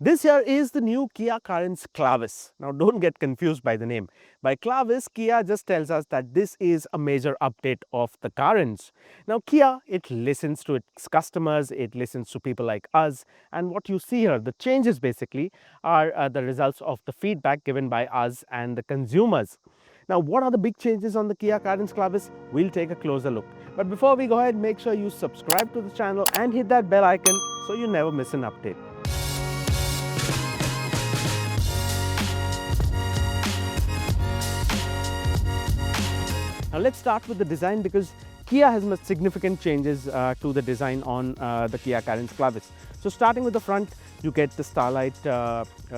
This here is the new Kia Carens Clavis. Now don't get confused by the name. By Clavis, Kia just tells us that this is a major update of the Carens. Now Kia, it listens to its customers, it listens to people like us, and what you see here, the changes basically are the results of the feedback given by us and the consumers. Now what are the big changes on the Kia Carens Clavis? We'll take a closer look. But before we go ahead, make sure you subscribe to the channel and hit that bell icon so you never miss an update. Now let's start with the design because Kia has made significant changes to the design on the Kia Carens Clavis. So starting with the front, you get the Starlight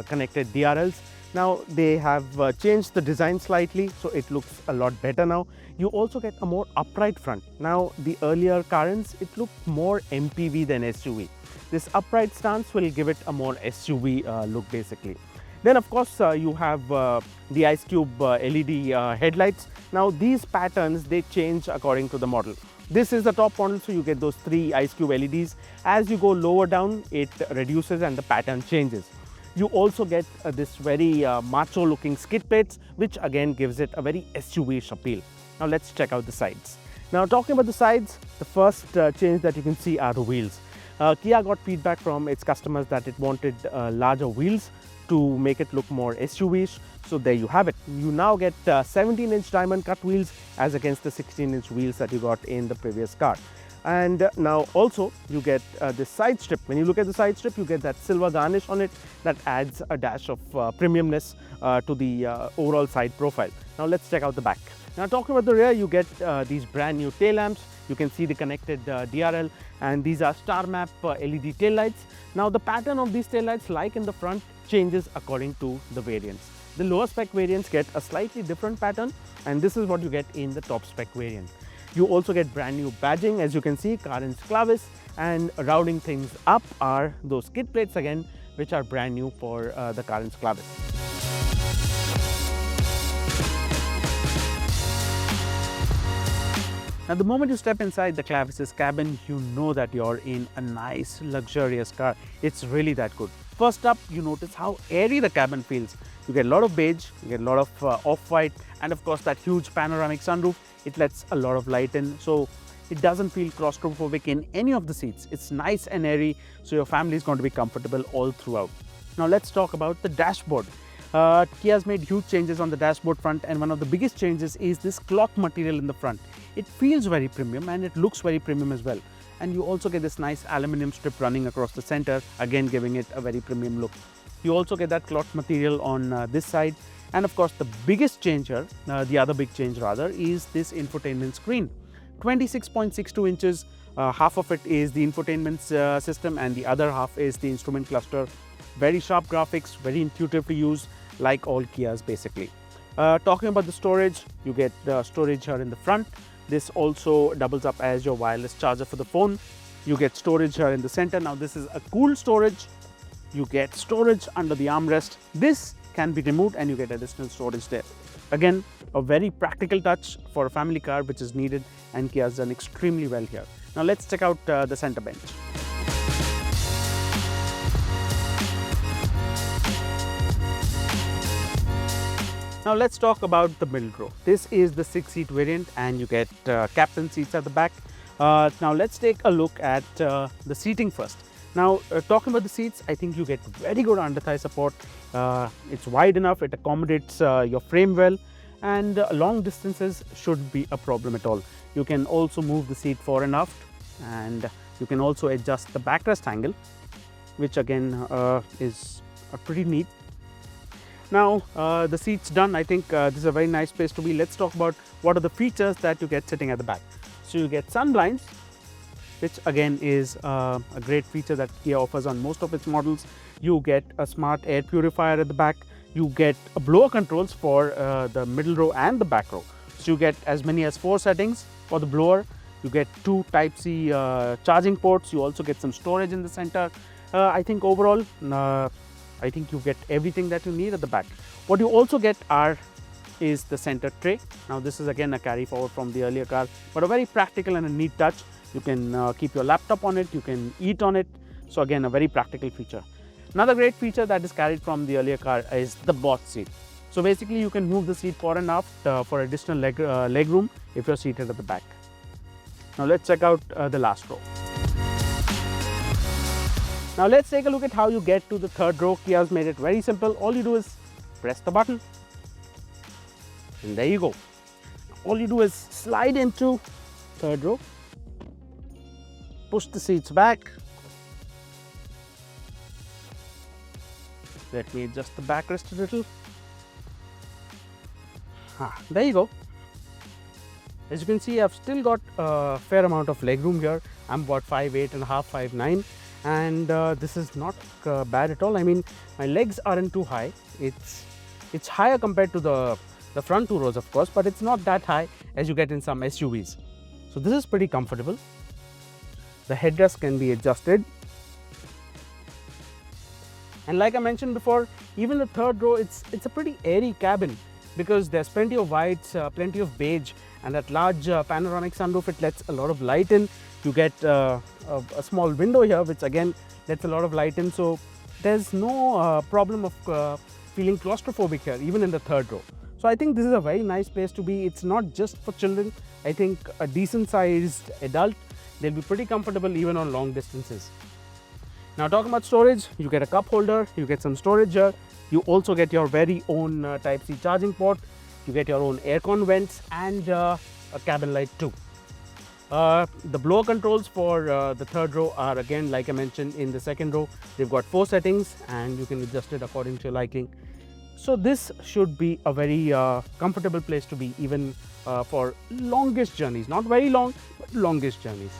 connected DRLs. Now they have changed the design slightly, so it looks a lot better now. You also get a more upright front. Now the earlier Carens, it looked more MPV than SUV. This upright stance will give it a more SUV look basically. Then of course you have the Ice Cube LED headlights. Now these patterns, they change according to the model. This is the top model, so you get those 3 Ice Cube LEDs. As you go lower down, it reduces and the pattern changes. You also get this very macho looking skid plates, which again gives it a very SUV-ish appeal. Now let's check out the sides. Now talking about the sides, the first change that you can see are the wheels. Kia got feedback from its customers that it wanted larger wheels to make it look more SUV-ish. So there you have it. You now get 17-inch diamond cut wheels as against the 16-inch wheels that you got in the previous car. And now also you get this side strip. When you look at the side strip, you get that silver garnish on it that adds a dash of premiumness to the overall side profile. Now let's check out the back. Now talking about the rear, you get these brand new tail lamps. You can see the connected DRL, and these are star map LED tail lights. Now the pattern of these tail lights, like in the front, changes according to the variants. The lower spec variants get a slightly different pattern, and this is what you get in the top spec variant. You also get brand new badging, as you can see, Carens Clavis, and rounding things up are those skid plates again, which are brand new for the Carens Clavis. Now the moment you step inside the Clavis's cabin, you know that you're in a nice luxurious car. It's really that good. First up, you notice how airy the cabin feels. You get a lot of beige, you get a lot of off-white, and of course that huge panoramic sunroof, it lets a lot of light in, so it doesn't feel claustrophobic in any of the seats. It's nice and airy, so your family is going to be comfortable all throughout. Now let's talk about the dashboard. Kia's made huge changes on the dashboard front, and one of the biggest changes is this cloth material in the front. It feels very premium and it looks very premium as well. And you also get this nice aluminum strip running across the center, again giving it a very premium look. You also get that cloth material on this side. And of course the biggest change here, the other big change rather, is this infotainment screen. 26.62 inches, half of it is the infotainment system and the other half is the instrument cluster. Very sharp graphics, very intuitive to use, like all Kias basically. Talking about the storage, you get the storage here in the front. This also doubles up as your wireless charger for the phone. You get storage here in the center. Now this is a cool storage. You get storage under the armrest. This can be removed and you get additional storage there. Again, a very practical touch for a family car which is needed, and Kia has done extremely well here. Now let's check out the center bench. Now let's talk about the middle row. This is the 6-seat variant and you get captain seats at the back. Now let's take a look at the seating first. Now talking about the seats, I think you get very good under-thigh support. It's wide enough, it accommodates your frame well, and long distances shouldn't be a problem at all. You can also move the seat fore and aft, and you can also adjust the backrest angle, which again is pretty neat. Now the seat's done. I think this is a very nice place to be. Let's talk about what are the features that you get sitting at the back. So you get sun blinds, which again is a great feature that Kia offers on most of its models. You get a smart air purifier at the back. You get blower controls for the middle row and the back row. So you get as many as 4 settings for the blower. You get 2 Type-C charging ports. You also get some storage in the center. I think overall, I think you get everything that you need at the back. What you also get is the center tray. Now this is again a carry forward from the earlier car, but a very practical and a neat touch. You can keep your laptop on it, you can eat on it. So again, a very practical feature. Another great feature that is carried from the earlier car is the boss seat. So basically you can move the seat fore and aft for additional leg room if you're seated at the back. Now let's check out the last row. Now let's take a look at how you get to the third row. Kia has made it very simple. All you do is press the button and there you go. All you do is slide into third row, push the seats back. Let me adjust the backrest a little. There you go. As you can see, I've still got a fair amount of leg room here. I'm about 5'8" and a half, 5'9", and this is not bad at all. I mean, my legs aren't too high. It's higher compared to the front two rows, of course, but it's not that high as you get in some SUVs. So this is pretty comfortable. The headrest can be adjusted. And like I mentioned before, even the third row, it's a pretty airy cabin because there's plenty of whites, plenty of beige, and that large panoramic sunroof, it lets a lot of light in. You get a small window here, which again lets a lot of light in. So there's no problem of feeling claustrophobic here, even in the third row. So I think this is a very nice place to be. It's not just for children. I think a decent sized adult, they'll be pretty comfortable even on long distances. Now talking about storage, you get a cup holder, you get some storage here. You also get your very own Type-C charging port. You get your own aircon vents and a cabin light too. The blower controls for the third row are, again, like I mentioned, in the second row. They've got 4 settings and you can adjust it according to your liking. So this should be a very comfortable place to be, even for longest journeys. Not very long, but longest journeys.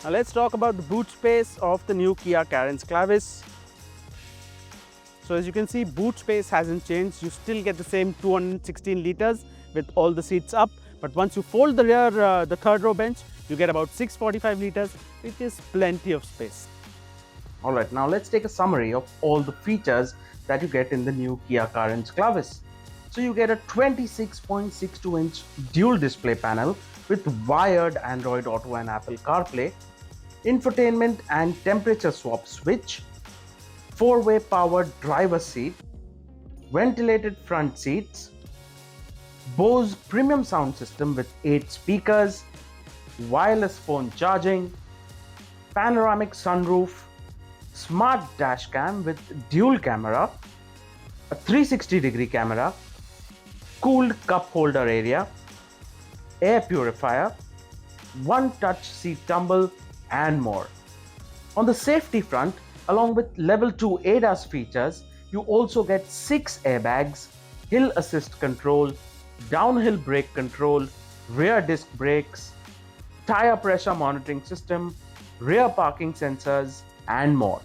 Now let's talk about the boot space of the new Kia Carens Clavis. So as you can see, boot space hasn't changed. You still get the same 216 liters with all the seats up. But once you fold the rear, the third row bench, you get about 645 liters, which is plenty of space. Alright, now let's take a summary of all the features that you get in the new Kia Carens Clavis. So you get a 26.62-inch dual display panel with wired Android Auto and Apple CarPlay, infotainment and temperature swap switch, 4-way powered driver's seat, ventilated front seats, Bose premium sound system with 8 speakers, wireless phone charging, panoramic sunroof, smart dash cam with dual camera, a 360-degree camera, cooled cup holder area, air purifier, one touch seat tumble, and more. On the safety front, along with level 2 ADAS features, you also get 6 airbags, hill assist control, downhill brake control, rear disc brakes, tire pressure monitoring system, rear parking sensors, and more.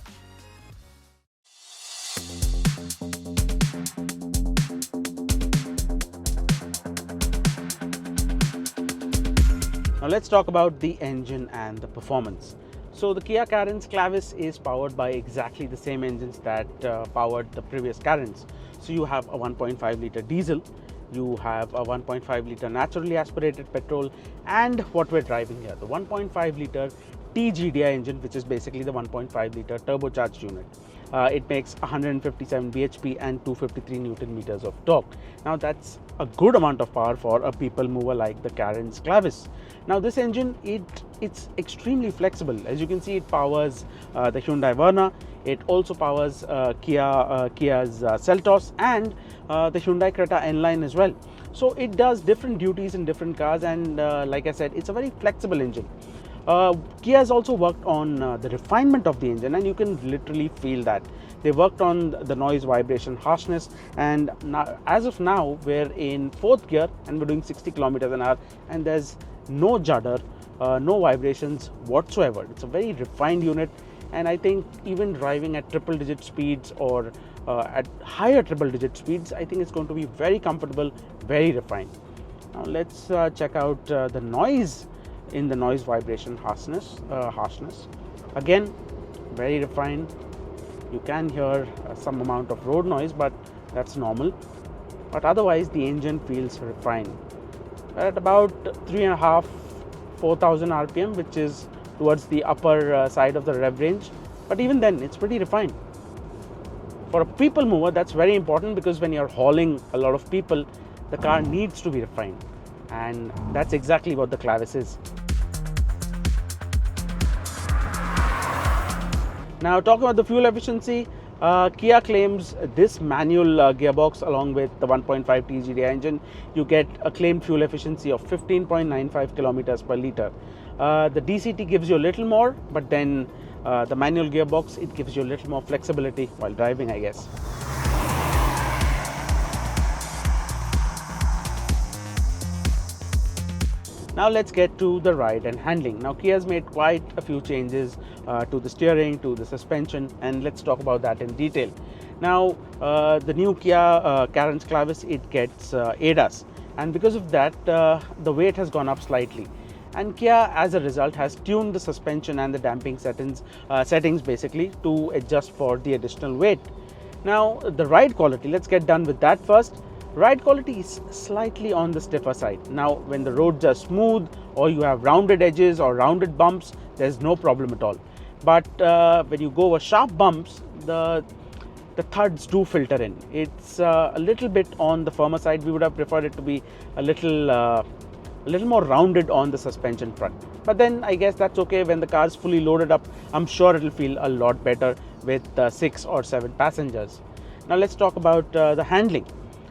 Now let's talk about the engine and the performance. So the Kia Carens Clavis is powered by exactly the same engines that powered the previous Carens. So you have a 1.5 litre diesel, you have a 1.5 litre naturally aspirated petrol, and what we're driving here, the 1.5 litre TGDI engine, which is basically the 1.5 litre turbocharged unit. It makes 157 bhp and 253 newton meters of torque. Now that's a good amount of power for a people mover like the Carens Clavis. Now this engine, it's extremely flexible. As you can see, it powers the Hyundai Verna. It also powers Kia's Seltos and the Hyundai Creta N-Line as well. So it does different duties in different cars, and like I said, it's a very flexible engine. Kia has also worked on the refinement of the engine, and you can literally feel that. They worked on the noise, vibration, harshness, and now, as of now, we're in 4th gear and we're doing 60 kilometers an hour, and there's no judder, no vibrations whatsoever. It's a very refined unit, and I think even driving at triple-digit speeds or at higher triple-digit speeds, I think it's going to be very comfortable, very refined. Now let's check out the noise in the noise, vibration, harshness. Again, very refined. You can hear some amount of road noise, but that's normal. but otherwise the engine feels refined. At about 3.5 4,000 rpm, which is towards the upper side of the rev range, but even then it's pretty refined. For a people mover, that's very important, because when you're hauling a lot of people, the car needs to be refined, and that's exactly what the Clavis is. Now, talking about the fuel efficiency, Kia claims this manual gearbox along with the 1.5 TGDI engine, you get a claimed fuel efficiency of 15.95 kilometers per liter. The DCT gives you a little more, but then the manual gearbox, it gives you a little more flexibility while driving, I guess. Now let's get to the ride and handling. Now Kia has made quite a few changes to the steering, to the suspension, and let's talk about that in detail. Now the new Kia Carens Clavis, it gets ADAS, and because of that the weight has gone up slightly. And Kia, as a result, has tuned the suspension and the damping settings basically to adjust for the additional weight. Now the ride quality, let's get done with that first. Ride quality is slightly on the stiffer side. Now when the roads are smooth or you have rounded edges or rounded bumps, there's no problem at all. But when you go over sharp bumps, the thuds do filter in. It's a little bit on the firmer side. We would have preferred it to be a little more rounded on the suspension front. But then I guess that's okay. When the car is fully loaded up, I'm sure it'll feel a lot better with 6 or 7 passengers. Now let's talk about the handling.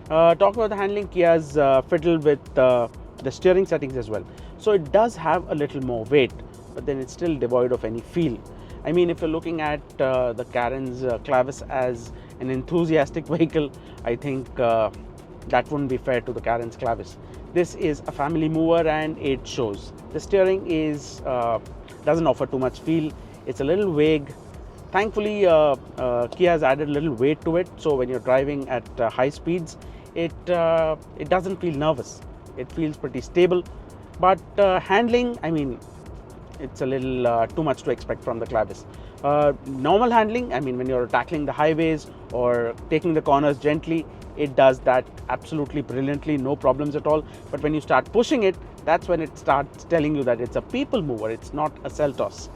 Talking about the handling, Kia's fiddled with the steering settings as well. So it does have a little more weight, but then it's still devoid of any feel. I mean, if you're looking at the Carens Clavis as an enthusiastic vehicle, I think that wouldn't be fair to the Carens Clavis. This is a family mover and it shows. The steering is doesn't offer too much feel. It's a little vague. Thankfully, Kia has added a little weight to it, so when you're driving at high speeds, it doesn't feel nervous. It feels pretty stable. But handling, I mean, it's a little too much to expect from the Clavis. Normal handling, I mean, when you're tackling the highways or taking the corners gently, it does that absolutely brilliantly, no problems at all. But when you start pushing it, that's when it starts telling you that it's a people mover, it's not a Seltos.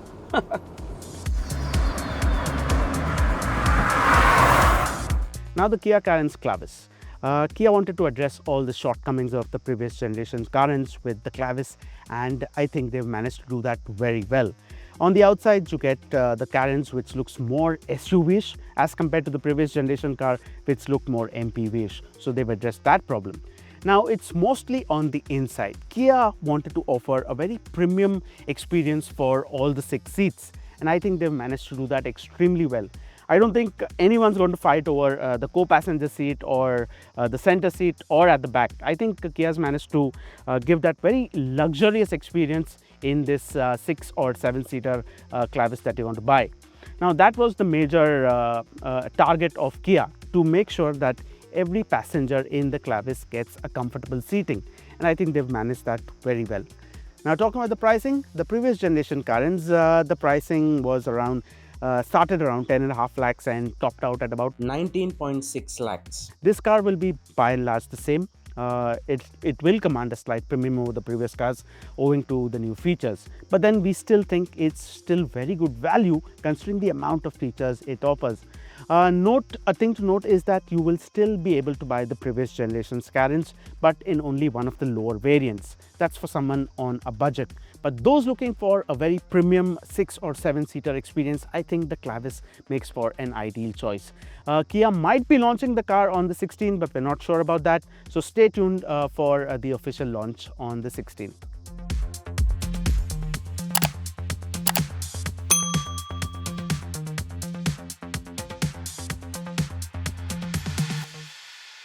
Now the Kia Carens Clavis. Kia wanted to address all the shortcomings of the previous generation's Carens with the Clavis, and I think they've managed to do that very well. On the outside, you get the Carens, which looks more SUV-ish as compared to the previous generation car, which looked more MPV-ish. So they've addressed that problem. Now it's mostly on the inside. Kia wanted to offer a very premium experience for all the 6 seats, and I think they've managed to do that extremely well. I don't think anyone's going to fight over the co-passenger seat or the center seat or at the back. I think Kia's managed to give that very luxurious experience in this 6 or 7-seater Clavis that you want to buy. Now that was the major target of Kia, to make sure that every passenger in the Clavis gets a comfortable seating, and I think they've managed that very well. Now talking about the pricing, the previous generation Carens, the pricing was around started around 10.5 lakhs and topped out at about 19.6 lakhs. This car will be by and large the same. It will command a slight premium over the previous cars owing to the new features, but then we still think it's still very good value considering the amount of features it offers. A thing to note is that you will still be able to buy the previous generation's Carens, but in only one of the lower variants. That's for someone on a budget. But those looking for a very premium 6 or 7-seater experience, I think the Clavis makes for an ideal choice. Kia might be launching the car on the 16th, but we're not sure about that. So stay tuned for the official launch on the 16th.